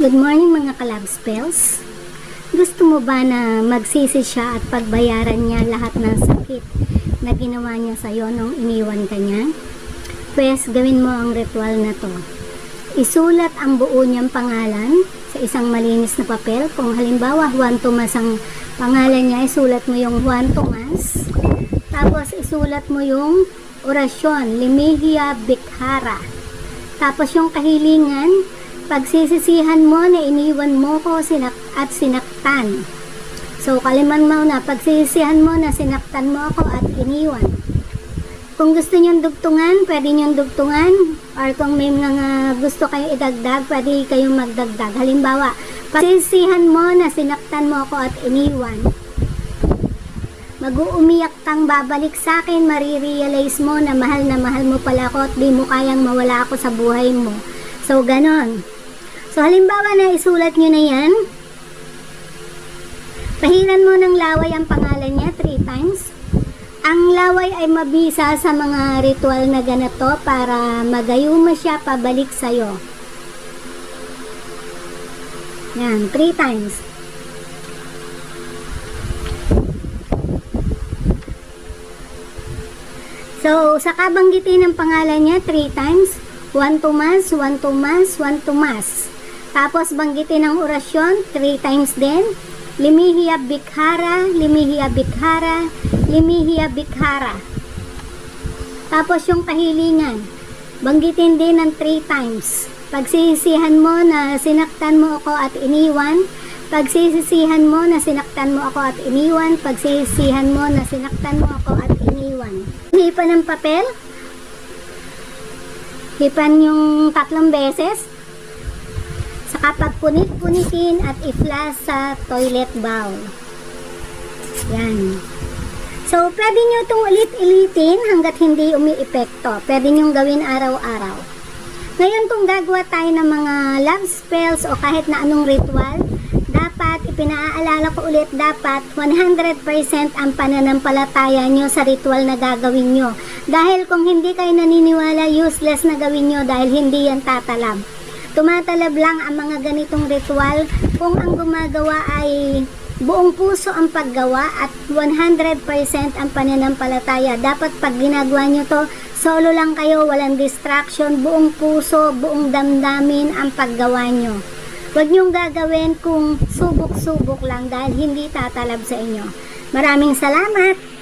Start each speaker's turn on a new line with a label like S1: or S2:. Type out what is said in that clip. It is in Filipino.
S1: Good morning mga kalab spells. Gusto mo ba na magsisi siya at pagbayaran niya lahat ng sakit na ginawa niya sa'yo nung iniwan ka niya? Pwes gawin mo ang ritual na to. Isulat ang buo niyang pangalan sa isang malinis na papel. Kung halimbawa Juan Tomas ang pangalan niya, isulat mo yung Juan Tomas. Tapos isulat mo yung orasyon, Limihia Bikhara. Tapos yung kahilingan, pagsisisihan mo na iniwan mo ko at sinaktan. So, kaliman mo na, pagsisisihan mo na sinaktan mo ako at iniwan. Kung gusto niyong dugtungan, pwede niyong dugtungan. Or kung may mga gusto kayong idagdag, pwede kayong magdagdag. Halimbawa, pagsisisihan mo na sinaktan mo ako at iniwan. Mag-uumiyak kang babalik sa akin, marirealize mo na mahal mo pala ako at di mo kayang mawala ako sa buhay mo. So, ganon. So, halimbawa na isulat nyo na yan. Pahiran mo ng laway ang pangalan niya 3 times. Ang laway ay mabisa sa mga ritual na ganito para magayuma siya pabalik sa'yo. Yan, 3 times. So, saka banggitin ang pangalan niya 3 times. Juan Tomas, Juan Tomas, Juan Tomas. Tapos banggitin ang orasyon 3 times din. Limihia Bikhara, Limihia Bikhara, Limihia Bikhara. Tapos yung kahilingan, banggitin din ng 3 times. Pagsisisihan mo na sinaktan mo ako at iniwan. Pagsisisihan mo na sinaktan mo ako at iniwan. Pagsisisihan mo na sinaktan mo ako at iniwan. Hipan ng papel. Hipan yung 3 beses. Saka pagpunit-punitin at i-flush sa toilet bowl. Yan. So, pwede nyo itong ulit-ulitin hanggat hindi umi-epekto. Pwede nyo gawin araw-araw. Ngayon, kung gagawa tayo ng mga love spells o kahit na anong ritual, dapat, ipinaalala ko ulit, dapat 100% ang pananampalataya nyo sa ritual na gagawin nyo. Dahil kung hindi kayo naniniwala, useless na gawin nyo dahil hindi yan tatalab. Tumatalab lang ang mga ganitong ritual kung ang gumagawa ay buong puso ang paggawa at 100% ang pananampalataya. Dapat pag ginagawa nyo to, solo lang kayo, walang distraction, buong puso, buong damdamin ang paggawa nyo. Huwag nyong gagawin kung subok-subok lang dahil hindi tatalab sa inyo. Maraming salamat!